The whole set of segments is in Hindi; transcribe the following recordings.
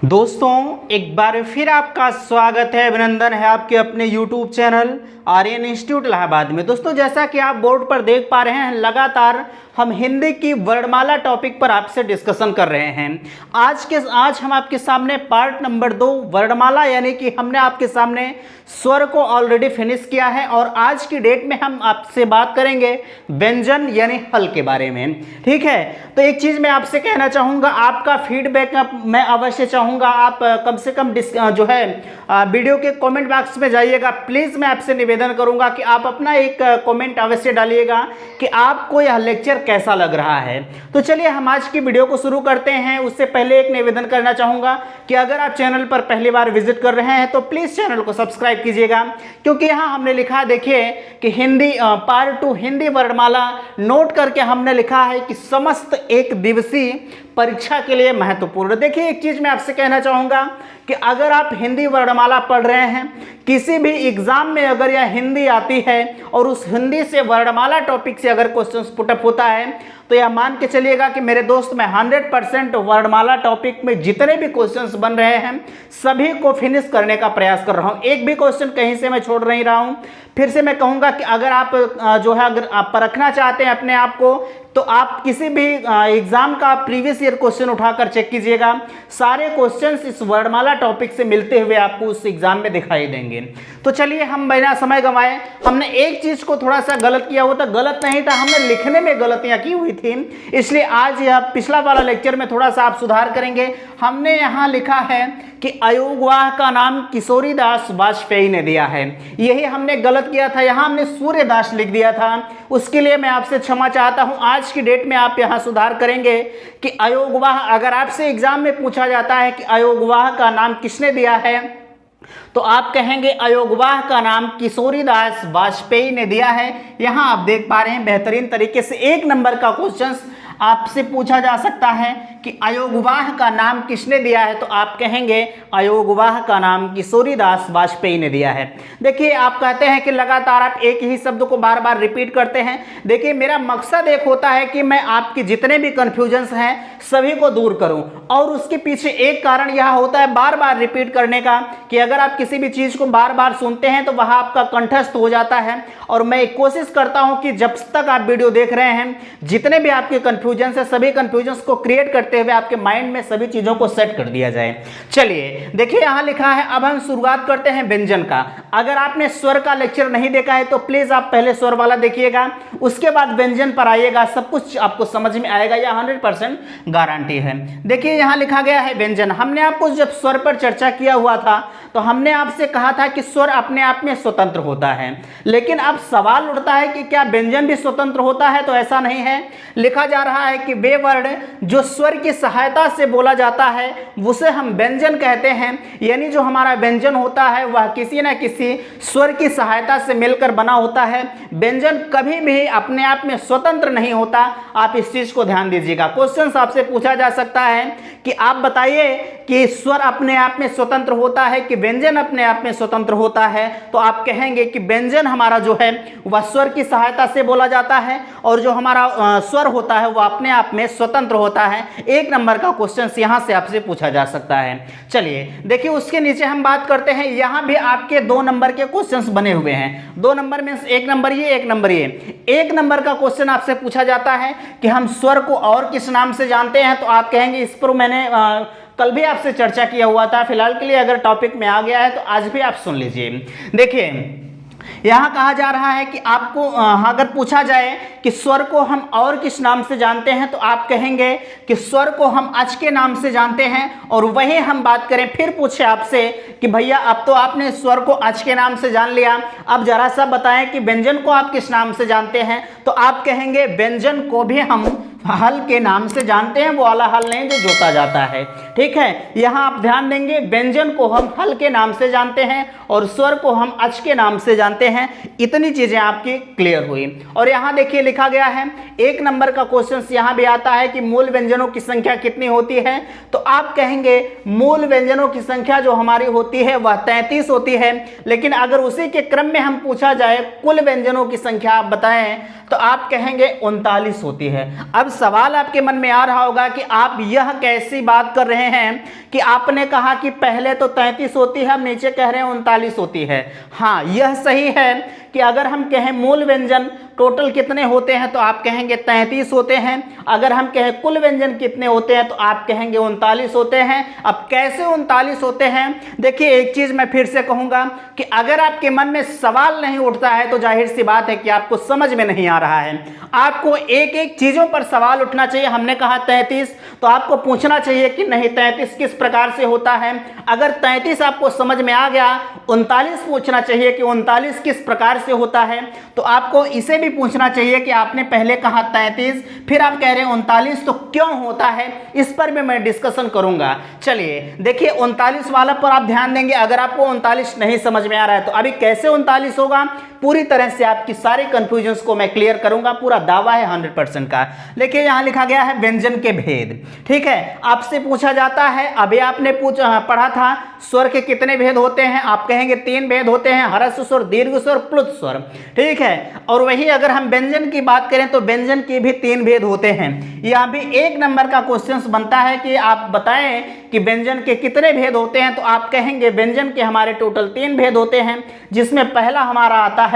दोस्तों एक बार फिर आपका स्वागत है, अभिनंदन है आपके अपने YouTube channel Aryan institute Allahabad में। दोस्तों जैसा कि आप बोर्ड पर देख पा रहे हैं, लगातार हम हिंदी की वर्णमाला टॉपिक पर आपसे डिस्कशन कर रहे हैं। आज हम आपके सामने पार्ट नंबर 2 वर्णमाला, यानी कि हमने आपके सामने स्वर को ऑलरेडी फिनिश किया है और आज की डेट में हम आपसे बात करेंगे व्यंजन यानी हल के बारे में। ठीक है, तो एक चीज़ मैं आपसे कहना चाहूँगा, आपका फीडबैक मैं अवश्य चाहूँगा। आप कम से कम जो है वीडियो के कमेंट बॉक्स में जाइएगा। प्लीज़ मैं आपसे निवेदन करूँगा कि आप अपना एक कमेंट अवश्य डालिएगा कि आपको यह लेक्चर कैसा लग रहा है। तो चलिए हम आज की वीडियो को शुरू करते हैं। उससे पहले एक निवेदन करना चाहूँगा कि अगर आप चैनल पर पहली बार विजिट कर रहे हैं तो प्लीज़ चैनल को सब्सक्राइब कीजिएगा, क्योंकि यहाँ हमने लिखा है, देखिए कि हिंदी पार्ट 2 हिंदी वर्णमाला नोट करके हमने लिखा है कि समस्त एक दिवसीय परीक्षा के लिए महत्वपूर्ण। देखिए एक चीज़ मैं आपसे कहना चाहूँगा कि अगर आप हिंदी वर्णमाला पढ़ रहे हैं, किसी भी एग्जाम में अगर यह हिंदी आती है और उस हिंदी से वर्णमाला टॉपिक से अगर क्वेश्चन पुटअप होता है तो यह मान के चलिएगा कि मेरे दोस्त मैं 100% वर्णमाला टॉपिक में जितने भी क्वेश्चंस बन रहे हैं सभी को फिनिश करने का प्रयास कर रहा हूं। एक भी क्वेश्चन कहीं से मैं छोड़ नहीं रहा हूं। फिर से मैं कहूंगा कि अगर आप जो है अगर आप परखना चाहते हैं अपने आप को, तो आप किसी भी एग्जाम का प्रीवियस ईयर क्वेश्चन उठाकर चेक कीजिएगा। सारे क्वेश्चंस इस वर्णमाला टॉपिक से मिलते हुए आपको उस एग्जाम में दिखाई देंगे। तो चलिए हम बिना समय गंवाए, हमने एक चीज़ को थोड़ा सा गलत किया हुआ था, गलत नहीं था, हमने लिखने में गलतियां की हुई थी, इसलिए आज यह पिछला वाला लेक्चर में थोड़ा सा आप सुधार करेंगे। हमने यहाँ लिखा है कि अयोगवाह का नाम किशोरीदास वाजपेयी ने दिया है, यही हमने गलत किया था। यहाँ हमने सूर्यदास लिख दिया था, उसके लिए मैं आपसे क्षमा चाहता हूँ। आज की डेट में आप यहाँ सुधार करेंगे कि अयोगवाह, अगर आपसे एग्जाम में पूछा जाता है कि अयोगवाह का नाम किसने दिया है, तो आप कहेंगे अयोगवाह का नाम किशोरीदास वाजपेयी ने दिया है। यहाँ आप देख पा रहे हैं बेहतरीन तरीके से 1 नंबर का क्वेश्चन आपसे पूछा जा सकता है कि अयोगवाह का नाम किसने दिया है, तो आप कहेंगे अयोगवाह का नाम किशोरीदास वाजपेयी ने दिया है। देखिए आप कहते हैं कि लगातार आप एक ही शब्द को बार बार रिपीट करते हैं। देखिए मेरा मकसद एक होता है कि मैं आपके जितने भी कन्फ्यूजन्स हैं सभी को दूर करूं, और उसके पीछे एक कारण यह होता है बार बार रिपीट करने का, कि अगर आप किसी भी चीज़ को बार बार सुनते हैं तो वह आपका कंठस्थ हो जाता है। और मैं कोशिश करता हूं कि जब तक आप वीडियो देख रहे हैं जितने भी आपके कन्फ्यूजन है सभी कन्फ्यूजन्स को क्रिएट करते हुए आपके माइंड में सभी चीज़ों को सेट कर दिया जाए। चलिए देखिए यहाँ लिखा है, अब हम शुरुआत करते हैं व्यंजन का। अगर आपने स्वर का लेक्चर नहीं देखा है तो प्लीज़ आप पहले स्वर वाला देखिएगा, उसके बाद व्यंजन पर आइएगा, सब कुछ आपको समझ में आएगा, यह 100% गारंटी है। देखिए यहाँ लिखा गया है व्यंजन। हमने आपको जब स्वर पर चर्चा किया हुआ था तो हमने आपसे कहा था कि स्वर अपने आप में स्वतंत्र होता है, लेकिन अब सवाल उठता है कि क्या व्यंजन भी स्वतंत्र होता है, तो ऐसा नहीं है। लिखा जा रहा है कि वे वर्ण जो स्वर की सहायता से बोला जाता है उसे हम व्यंजन कहते हैं, यानी जो हमारा व्यंजन होता है वह किसी न किसी स्वर की सहायता से मिलकर बना होता है। व्यंजन कभी भी अपने आप में स्वतंत्र नहीं होता, आप इस चीज को ध्यान दीजिएगा। क्वेश्चन आपसे पूछा जा सकता है कि आप बताइए कि स्वर अपने आप में स्वतंत्र होता है कि व्यंजन अपने आप में स्वतंत्र होता है, तो आप कहेंगे कि व्यंजन हमारा जो है वह स्वर की सहायता से बोला जाता है और जो हमारा स्वर होता है वह अपने आप में स्वतंत्र होता है। 1 नंबर का क्वेश्चन यहां से आपसे पूछा जा सकता है। चलिए देखिए उसके नीचे हम बात करते हैं, यहां भी आपके 2 नंबर के क्वेश्चंस बने हुए हैं। 2 नंबर में 1 नंबर ये, 1 नंबर ये। 1 नंबर का क्वेश्चन आपसे पूछा जाता है कि हम स्वर को और किस नाम से जानते हैं, तो आप कहेंगे, इस पर मैंने कल भी आपसे चर्चा किया हुआ था, फिलहाल के लिए अगर टॉपिक में आ गया है तो आज भी आप सुन लीजिए। देखिए यहाँ कहा जा रहा है कि आपको अगर पूछा जाए कि स्वर को हम और किस नाम से जानते हैं, तो आप कहेंगे कि स्वर को हम अच के नाम से जानते हैं। और वही हम बात करें, फिर पूछे आपसे कि भैया अब तो आपने स्वर को अच के नाम से जान लिया, अब जरा सा बताएं कि व्यंजन को आप किस नाम से जानते हैं, तो आप कहेंगे व्यंजन को भी हम हल के नाम से जानते हैं, वो वाला हल नहीं जो जोता जाता है। ठीक है, यहाँ आप ध्यान देंगे, व्यंजन को हम हल के नाम से जानते हैं और स्वर को हम अच के नाम से जानते हैं। इतनी चीजें आपकी क्लियर हुई। और यहाँ देखिए लिखा गया है 1 नंबर का क्वेश्चन यहाँ भी आता है कि मूल व्यंजनों की संख्या कितनी होती है, तो आप कहेंगे मूल व्यंजनों की संख्या जो हमारी होती है वह 33 होती है। लेकिन अगर उसी के क्रम में हम पूछा जाए कुल व्यंजनों की संख्या आप बताएं, तो आप कहेंगे 39 होती है। अब सवाल आपके मन में आ रहा होगा कि आप यह कैसी बात कर रहे हैं कि आपने कहा कि पहले तो 33 होती है, अब नीचे कह रहे हैं 39 होती है। हाँ, यह सही है कि अगर हम कहें मूल व्यंजन टोटल कितने होते हैं तो आप कहेंगे 33 होते हैं। अगर हम कहें कुल व्यंजन कितने होते हैं तो आप कहेंगे 39 होते हैं। अब कैसे 39 होते हैं? देखिए, एक चीज मैं फिर से कहूंगा कि अगर आपके मन में सवाल नहीं उठता है तो जाहिर सी बात है कि आपको समझ में नहीं आ रहा है। आपको एक एक चीजों पर सवाल उठना चाहिए। हमने कहा 33, तो आपको पूछना चाहिए कि नहीं 33 किस प्रकार से होता है। अगर 33 आपको समझ में आ गया, 39 पूछना चाहिए कि 39 किस प्रकार से होता है। तो आपको इसे भी पूछना चाहिए कि आपने पहले कहा 33, फिर आप कह रहे हैं 39, तो क्यों होता है, इस पर भी मैं डिस्कशन करूंगा। चलिए देखिए, 39 वाला पर आप ध्यान देंगे। अगर आपको 39 नहीं समझ में आ रहा है तो अभी कैसे 39 होगा, पूरी तरह से आपकी सारी कंफ्यूजन्स को मैं क्लियर करूंगा। पूरा दावा है 100% का। देखिए, यहां लिखा गया है व्यंजन के भेद। ठीक है, आपसे पूछा जाता है, अभी आपने पढ़ा था स्वर के कितने भेद होते हैं, आप कहेंगे 3 भेद होते हैं, ह्रस्व स्वर, दीर्घ स्वर, प्लुत स्वर। ठीक है, और वही अगर हम व्यंजन की बात करें तो व्यंजन के भी 3 भेद होते हैं। यहां भी 1 नंबर का क्वेश्चन बनता है कि आप बताएं कि व्यंजन के कितने भेद होते हैं। तो आप कहेंगे व्यंजन के हमारे टोटल 3 भेद होते हैं, जिसमें पहला हमारा आता है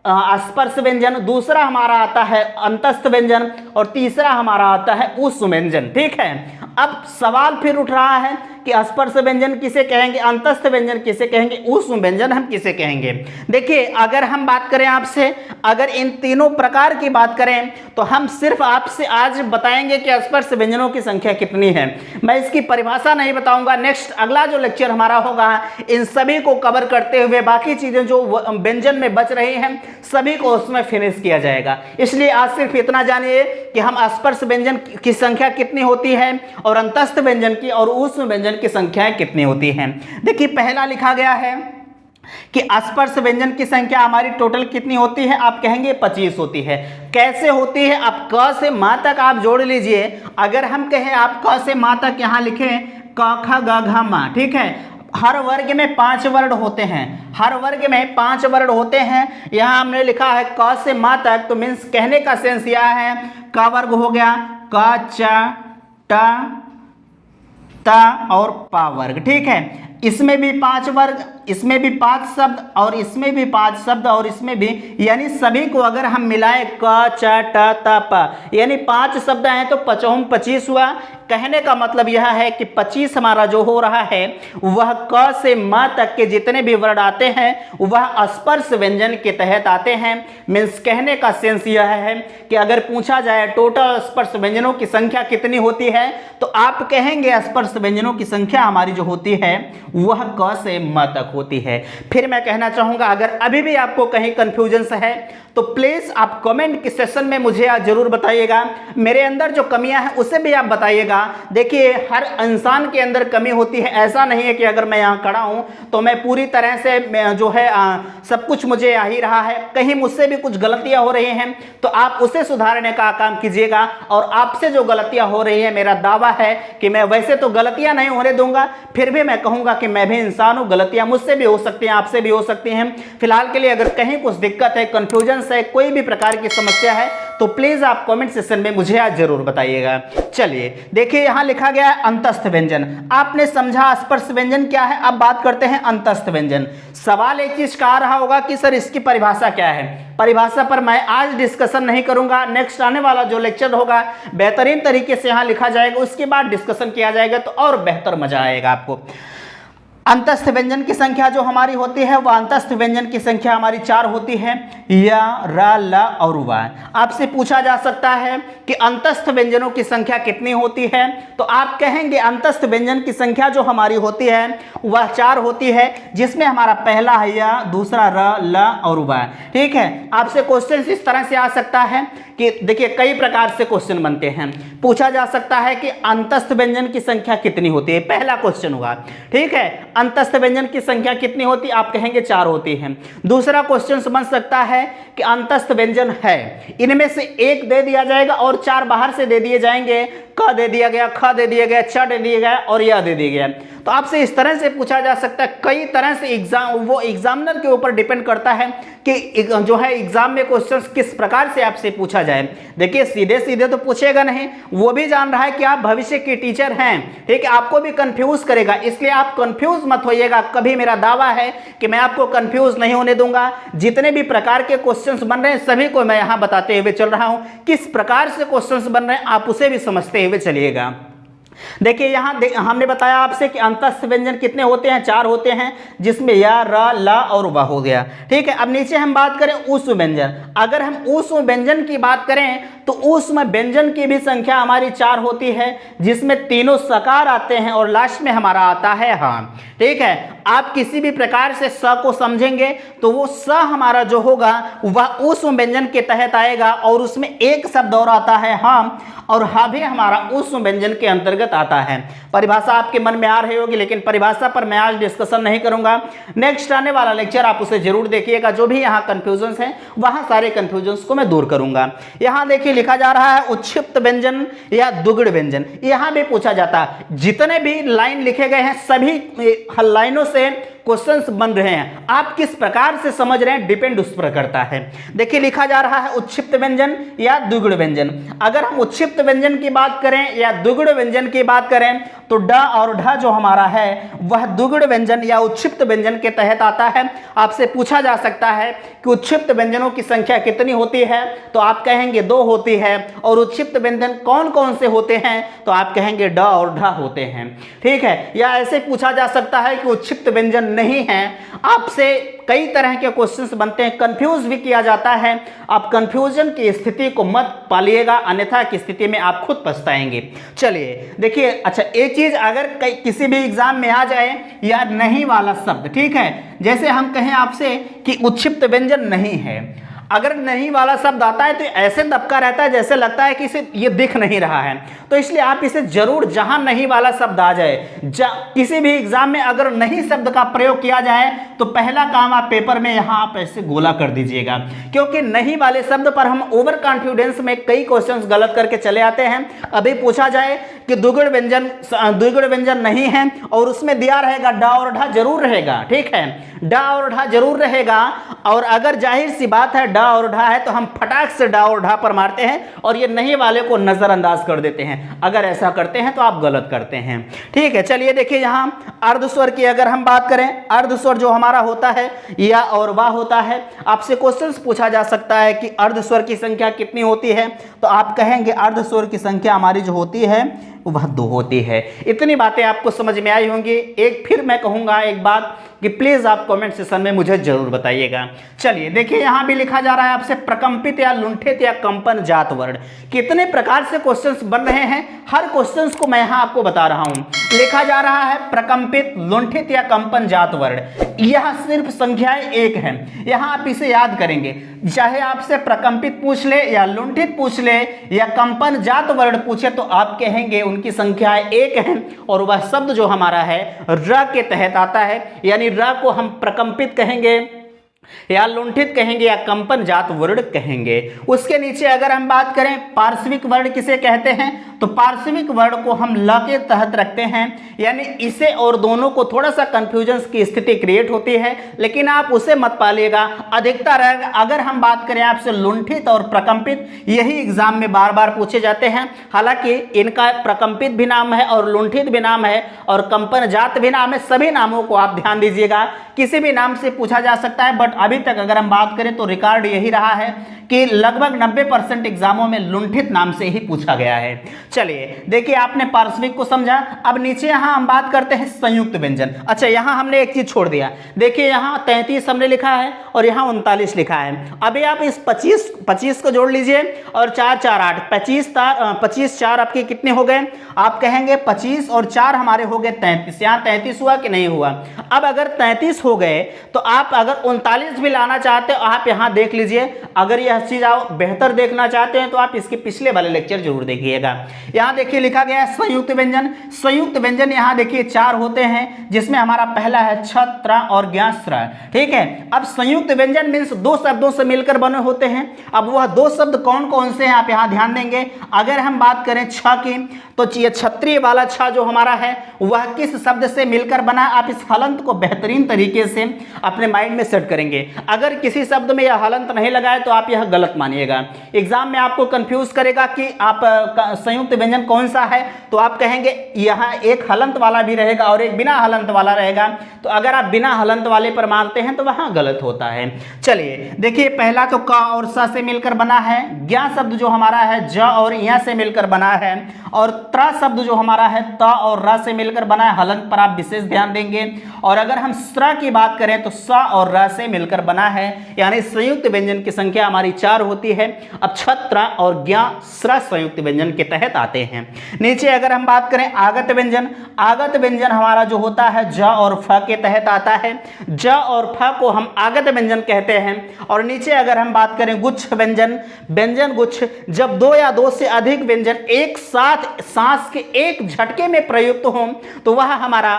स्पर्श व्यंजन, दूसरा हमारा आता है अंतस्थ व्यंजन, और तीसरा हमारा आता है ऊष्म व्यंजन। ठीक है, अब सवाल फिर उठ रहा है कि स्पर्श व्यंजन किसे कहेंगे, अंतस्थ व्यंजन किसे कहेंगे, ऊष्म व्यंजन हम किसे कहेंगे। देखिए, अगर हम बात करें आपसे, अगर इन तीनों प्रकार की बात करें तो हम सिर्फ आपसे आज बताएंगे कि स्पर्श व्यंजनों की संख्या कितनी है। मैं इसकी परिभाषा नहीं बताऊंगा। नेक्स्ट अगला जो लेक्चर हमारा होगा, इन सभी को कवर करते हुए बाकी चीजें जो व्यंजन में बच रही हैं सभी को उसमें फिनिश किया जाएगा। इसलिए आज सिर्फ इतना जानिए कि हम स्पर्श व्यंजन की संख्या कितनी होती है और अंतस्थ व्यंजन की और ऊष्म व्यंजन की संख्याएं कितनी होती हैं। देखिए, पहला लिखा गया है कि स्पर्श व्यंजन की संख्या हमारी टोटल कितनी होती है, आप कहेंगे 25 होती है। कैसे होती है? आप क से मां तक आप जोड़ लीजिए। अगर हम कहें आप क से मां तक यहां लिखें क ख ग घ म, ठीक है, हर वर्ग में 5 वर्ड होते हैं, हर वर्ग में 5 वर्ड होते हैं। यहाँ हमने लिखा है क से मां तक, तो मीन्स कहने का सेंस यह है क वर्ग हो गया, क च ट ता और पा वर्ग। ठीक है, इसमें भी 5 वर्ग, इसमें भी 5 शब्द और इसमें भी 5 शब्द और इसमें भी, यानी सभी को अगर हम मिलाएं क च ट त प, यानी 5 शब्द हैं तो 5 25 हुआ। कहने का मतलब यह है कि 25 हमारा जो हो रहा है वह क से म तक के जितने भी वर्ड आते हैं वह स्पर्श व्यंजन के तहत आते हैं। मीन्स कहने का सेंस यह है कि अगर पूछा जाए टोटल स्पर्श व्यंजनों की संख्या कितनी होती है तो आप कहेंगे स्पर्श व्यंजनों की संख्या हमारी जो होती है वह क से म तक होती है। फिर मैं कहना चाहूंगा, अगर अभी भी आपको कहीं कंफ्यूजन है तो प्लीज आप कमेंट के सेक्शन में मुझे जरूर बताइएगा। मेरे अंदर जो कमियां हैं उसे भी आप बताइएगा। देखिए, हर इंसान के अंदर कमी होती है। ऐसा नहीं है कि अगर मैं यहाँ खड़ा हूँ तो मैं पूरी तरह से जो है सब कुछ मुझे आ ही रहा है। कहीं मुझसे भी कुछ गलतियां हो रही हैं तो आप उसे सुधारने का काम कीजिएगा। और आपसे जो गलतियां हो रही है, मेरा दावा है कि मैं वैसे तो गलतियां नहीं होने दूंगा, फिर भी मैं कहूंगा कि मैं भी इंसान हूं, गलतियां मुझसे भी हो सकती हैं, आपसे भी हो सकती हैं। फिलहाल के लिए अगर कहीं कुछ दिक्कत है, कंफ्यूजन है, कोई भी प्रकार की समस्या है तो प्लीज आप कमेंट सेक्शन में मुझे आज जरूर बताइएगा। चलिए देखिए, यहां लिखा गया है अंतस्थ व्यंजन। आपने समझा स्पर्श व्यंजन क्या है। अब बात करते हैं अंतस्थ व्यंजन। सवाल एक चीज का आ रहा होगा कि सर इसकी परिभाषा क्या है। परिभाषा पर मैं आज डिस्कशन नहीं करूंगा। नेक्स्ट आने वाला जो लेक्चर होगा बेहतरीन तरीके से यहां लिखा जाएगा, उसके बाद डिस्कशन किया जाएगा तो और बेहतर मजा आएगा आपको। अंतस्थ व्यंजन की संख्या जो हमारी होती है वह अंतस्थ व्यंजन की संख्या हमारी 4 होती है, या, र, ल और व। आपसे पूछा जा सकता है कि अंतस्थ व्यंजनों की संख्या कितनी होती है, तो आप कहेंगे अंतस्थ व्यंजन की संख्या जो हमारी होती है वह 4 होती है, जिसमें हमारा पहला है या, दूसरा र, ल और व। ठीक है, आपसे क्वेश्चन इस तरह से आ सकता है कि देखिए कई प्रकार से क्वेश्चन बनते हैं। पूछा जा सकता है कि अंतस्थ व्यंजन की संख्या कितनी होती है, पहला क्वेश्चन होगा। ठीक है, अंतस्थ व्यंजन की संख्या कितनी होती है? आप कहेंगे 4 होती है। दूसरा क्वेश्चन बन सकता है कि अंतस्थ व्यंजन है, इनमें से एक दे दिया जाएगा और 4 बाहर से दे दिए जाएंगे। क दे दिया गया, ख दे दिया गया, च दे दिया गया और या दे दिया गया। तो आपसे इस तरह से पूछा जा सकता है, कई तरह से एग्जामिनर के ऊपर डिपेंड करता है कि जो है एग्जाम में क्वेश्चंस किस प्रकार से आपसे पूछा जाए। देखिए सीधे सीधे तो पूछेगा नहीं, वो भी जान रहा है कि आप भविष्य के टीचर हैं, ठीक है, आपको भी कंफ्यूज करेगा, इसलिए आप कंफ्यूज मत होइएगा कभी। मेरा दावा है कि मैं आपको कंफ्यूज नहीं होने दूंगा। जितने भी प्रकार के क्वेश्चंस बन रहे हैं सभी को मैं यहां बताते हुए चल रहा हूं, किस प्रकार से क्वेश्चंस बन रहे हैं आप उसे भी समझते हुए चलिएगा। देखिए यहाँ हमने बताया आपसे कि अंतस्थ व्यंजन कितने होते हैं? 4 होते हैं, जिसमें या, र, ला और वा हो गया, ठीक है। अब नीचे हम बात करें ऊष्म व्यंजन। अगर हम ऊष्म व्यंजन की बात करें तो ऊष्म व्यंजन की भी संख्या हमारी 4 होती है, जिसमें तीनों सकार आते हैं और लास्ट में हमारा आता है हाँ, ठीक है। आप किसी भी प्रकार से स को समझेंगे तो वो स हमारा जो होगा वह ऊष्म व्यंजन के तहत आएगा और उसमें एक शब्द और आता है हाँ, और हा भी हमारा ऊष्म व्यंजन के अंतर्गत आता है। परिभाषा आपके मन में आ रही होगी, लेकिन परिभाषा पर मैं आज डिस्कशन नहीं करूंगा। नेक्स्ट आने वाला लेक्चर आप उसे जरूर देखिएगा। जो भी यहाँ कंफ्यूजन्स हैं वहाँ सारे कंफ्यूजन्स को मैं दूर करूंगा। यहाँ देखिए लिखा जा रहा है उच्छिप्त व्यंजन या दुगड़ व्यंजन, यहाँ भी पूछा जाता है। जितने भी लाइन लिखे गए हैं सभी लाइनों से क्वेश्चंस बन रहे हैं, आप किस प्रकार से समझ रहे हैं डिपेंड उस पर करता है। देखिए लिखा जा रहा है उच्छिप्त व्यंजन या दुगड़ व्यंजन। अगर हम उच्छिप्त व्यंजन की बात करें या दुगड़ व्यंजन की बात करें तो ड और ढ जो हमारा है वह दुगड़ व्यंजन या उच्छिप्त व्यंजन के तहत आता है। आपसे पूछा जा सकता है कि उच्छिप्त व्यंजनों की संख्या कितनी होती है, तो आप कहेंगे 2 होती है। और उच्छिप्त व्यंजन कौन कौन से होते हैं, तो आप कहेंगे ड और ढ होते हैं, ठीक है। या ऐसे पूछा जा सकता है कि उच्छिप्त व्यंजन नहीं है। आपसे कई तरह के क्वेश्चंस बनते हैं, कंफ्यूज भी किया जाता है। आप कंफ्यूजन की स्थिति को मत पालिएगा, अन्यथा की स्थिति में आप खुद पछताएंगे। चलिए देखिए, अच्छा एक चीज अगर किसी भी एग्जाम में आ जाए या नहीं वाला शब्द, ठीक है, जैसे हम कहें आपसे कि उच्छिप्त व्यंजन नहीं है, अगर नहीं वाला शब्द आता है तो ऐसे दबका रहता है जैसे लगता है कि इसे ये दिख नहीं रहा है। तो इसलिए आप इसे जरूर, जहां नहीं वाला शब्द आ जाए, किसी भी एग्जाम में अगर नहीं शब्द का प्रयोग किया जाए तो पहला काम आप पेपर में यहां आप ऐसे गोला कर दीजिएगा, क्योंकि नहीं वाले शब्द पर हम ओवर कॉन्फिडेंस में कई क्वेश्चंस गलत करके चले आते हैं। अभी पूछा जाए कि दुगड़ व्यंजन नहीं है और उसमें दिया रहेगा ड और ढ जरूर रहेगा, ठीक है, ड और ढ जरूर रहेगा। और अगर जाहिर सी बात है ड और ढ है तो हम फटाक से ड और ढ पर मारते हैं और ये नहीं वाले को नजरअंदाज कर देते हैं। अगर ऐसा करते हैं तो आप गलत करते हैं, ठीक है। चलिए देखिए यहाँ अर्धस्वर की अगर हम बात करें, अर्धस्वर जो हमारा होता है या और वाह होता है। आपसे क्वेश्चंस पूछा जा सकता है कि अर्धस्वर की संख्या कितनी होती है, तो आप कहेंगे अर्धस्वर की संख्या हमारी जो होती है वह 2 होती है। इतनी बातें आपको समझ में आई होंगी। एक फिर मैं कहूंगा एक बात कि प्लीज आप कमेंट सेशन में मुझे जरूर बताइएगा। चलिए देखिए यहाँ भी लिखा जा रहा है आपसे प्रकंपित या लुंठित या कंपन जात वर्ण। कितने प्रकार से क्वेश्चंस बन रहे हैं, हर क्वेश्चंस को मैं यहाँ आपको बता रहा हूँ। लिखा जा रहा है प्रकंपित, लुंठित या कंपन जात वर्ण, यह सिर्फ संख्याएं 1 है। यहाँ आप इसे याद करेंगे, चाहे आपसे प्रकंपित पूछ ले या लुंठित पूछ ले या कंपन जात वर्ण पूछे तो आप कहेंगे उनकी संख्याएं 1 है और वह शब्द जो हमारा है र के तहत आता है। यानी र को हम प्रकंपित कहेंगे या लुंठित कहेंगे या कंपन जात वर्ण कहेंगे। उसके नीचे अगर हम बात करें पार्श्विक वर्ण किसे कहते हैं, तो पार्श्विक वर्ण को हम ल के तहत रखते हैं। यानी इसे और दोनों को थोड़ा सा कंफ्यूजन की स्थिति क्रिएट होती है, लेकिन आप उसे मत पालिएगा। अधिकतर अगर हम बात करें आपसे लुंठित और प्रकंपित, यही एग्जाम में बार बार पूछे जाते हैं। हालांकि इनका प्रकंपित भी नाम है और लुंठित भी नाम है और कंपन जात भी नाम है। सभी नामों को आप ध्यान दीजिएगा, किसी भी नाम से पूछा जा सकता है, बट अभी तक अगर हम बात करें तो रिकॉर्ड यही रहा है कि लगभग 90% एग्जामों में लुंठित नाम से ही पूछा गया है। चलिए देखिए आपने पार्श्विक को समझा। अब नीचे यहाँ हम बात करते हैं संयुक्त व्यंजन। अच्छा यहाँ हमने एक चीज छोड़ दिया, देखिए यहाँ 33 हमने लिखा है और यहाँ 39 लिखा है। अभी आप इस 25 को जोड़ लीजिए और 4 4 8 25 4 आपके कितने हो गए, आप कहेंगे 25 और 4 हमारे हो गए 33। यहाँ 33 हुआ कि नहीं हुआ। अब अगर 33 हो गए तो आप अगर 39 40 भी लाना चाहते हो आप यहाँ देख लीजिए। अगर यह चीज़ आप बेहतर देखना चाहते हैं तो आप इसके पिछले वाले लेक्चर जरूर देखिएगा। यहाँ देखिए लिखा गया है संयुक्त व्यंजन। संयुक्त व्यंजन यहाँ देखिए 4 होते हैं, जिसमें हमारा पहला है छ, त्र और ज्ञ, स्र। ठीक है, अब संयुक्त व्यंजन मीन्स 2 शब्दों से मिलकर बने होते हैं। अब वह 2 शब्द कौन कौन से हैं आप यहाँ ध्यान देंगे। अगर हम बात करें छ की, तो ये क्षत्रिय वाला छ जो हमारा है वह किस शब्द से मिलकर बना, आप इस हलंत को बेहतरीन तरीके से अपने माइंड में सेट करेंगे। अगर किसी शब्द में यह हलंत नहीं लगाए तो आप यह गलत मानिएगा। एग्जाम में आपको कंफ्यूज करेगा कि आप संयुक्त व्यंजन कौन सा है, तो आप कहेंगे यहाँ एक हलंत वाला भी रहेगा और एक बिना हलंत वाला रहेगा। तो अगर आप बिना हलंत वाले पर मानते हैं तो वहाँ गलत होता है। चलिए देखिए, पहला तो क और स से मिलकर बना है। ज्ञ शब्द जो हमारा है ज और य से मिलकर बना है। और त्र शब्द जो हमारा है त और र से मिलकर बना है। हलंत पर आप विशेष ध्यान देंगे। और अगर हम स्र की बात करें तो स और र से मिलकर बना है, यानी संयुक्त व्यंजन की संख्या हमारी 4 होती है। अब छ, त्र और ज्ञ, स्र संयुक्त व्यंजन के तहत आते हैं। नीचे अगर हम बात करें आगत व्यंजन, आगत व्यंजन हमारा जो होता है ज और फ के तहत आता है। ज और फ को हम आगत व्यंजन कहते हैं। और नीचे अगर हम बात करें गुच्छ व्यंजन, व्यंजन गुच्छ, जब 2 या 2 से अधिक व्यंजन एक साथ सांस के एक झटके में प्रयुक्त हो तो वह हमारा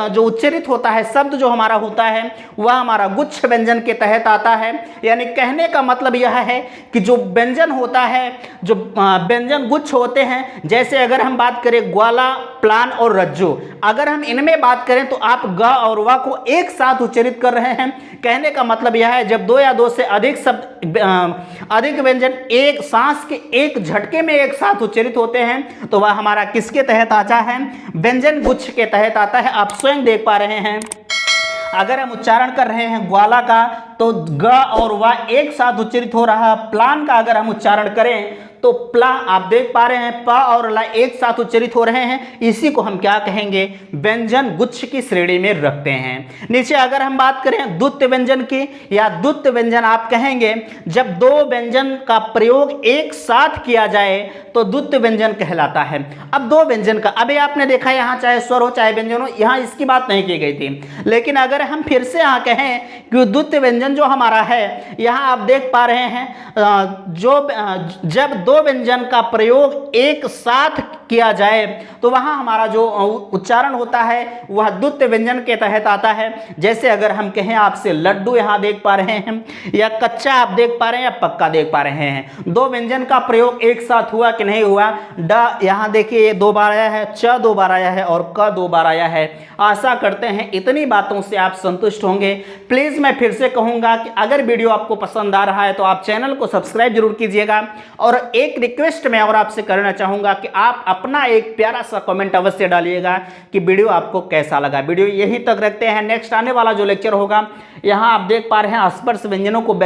जो उच्चरित होता है शब्द जो हमारा होता है वह हमारा गुच्छ व्यंजन के तहत आता है। यानी कहने का मतलब यह है कि जो व्यंजन होता है, जो व्यंजन गुच्छ होते हैं, जैसे अगर हम बात करें ग्वाला, प्लान और रज्जु, अगर हम इनमें बात करें तो आप ग और व को एक साथ उच्चरित कर रहे हैं। कहने का मतलब यह है जब 2 या 2 से अधिक शब्द अधिक व्यंजन एक सांस के एक झटके में एक साथ उच्चरित होते हैं तो वह हमारा किसके तहत आता है, व्यंजन गुच्छ के तहत आता है। आप स्वयं देख पा रहे हैं, अगर हम उच्चारण कर रहे हैं ग्वाला का तो ग और व एक साथ उच्चरित हो रहा है। प्लान का अगर हम उच्चारण करें तो प्ला, आप देख पा रहे हैं प और ला एक साथ उच्चरित हो रहे हैं। इसी को हम क्या कहेंगे, व्यंजन गुच्छ की श्रेणी में रखते हैं। नीचे अगर हम बात करें द्वुत्व व्यंजन की, या द्वुत्व व्यंजन आप कहेंगे जब 2 व्यंजन का प्रयोग एक साथ किया जाए तो द्वुत्व व्यंजन कहलाता है। अब 2 व्यंजन का, अभी आपने देखा यहाँ चाहे स्वर हो चाहे व्यंजन हो, यहाँ इसकी बात नहीं की गई थी। लेकिन अगर हम फिर से यहाँ कहें कि द्वुत्व व्यंजन जो हमारा है, यहाँ आप देख पा रहे हैं जब 2 व्यंजन का प्रयोग एक साथ किया जाए तो वहाँ हमारा जो उच्चारण होता है वह द्वुत्व व्यंजन के तहत आता है। जैसे अगर हम कहें आपसे लड्डू यहाँ देख पा रहे हैं, या कच्चा आप देख पा रहे हैं, या पक्का देख पा रहे हैं। 2 व्यंजन का प्रयोग एक साथ हुआ कि नहीं हुआ। ड यहाँ देखिए 2 बार आया है, च 2 बार आया है और क 2 बार आया है। आशा करते हैं इतनी बातों से आप संतुष्ट होंगे। प्लीज़ मैं फिर से कहूँगा कि अगर वीडियो आपको पसंद आ रहा है तो आप चैनल को सब्सक्राइब जरूर कीजिएगा। और एक रिक्वेस्ट मैं और आपसे करना चाहूँगा कि आप अपना एक प्यारा सा कमेंट अवश्य डालिएगा कि वीडियो आपको कैसा लगा। वीडियो यहीं तक रखते हैं। नेक्स्ट आने वाला जो लेक्चर होगा, यहाँ आप देख पा रहे हैं स्पर्श व्यंजनों को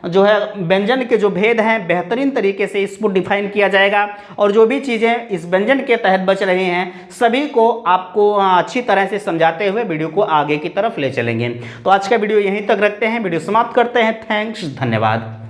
जो है व्यंजन के जो भेद हैं बेहतरीन तरीके से इसको डिफाइन किया जाएगा। और जो भी चीज़ें इस व्यंजन के तहत बच रही हैं सभी को आपको अच्छी तरह से समझाते हुए वीडियो को आगे की तरफ ले चलेंगे। तो आज का वीडियो यहीं तक रखते हैं, वीडियो समाप्त करते हैं। थैंक्स, धन्यवाद।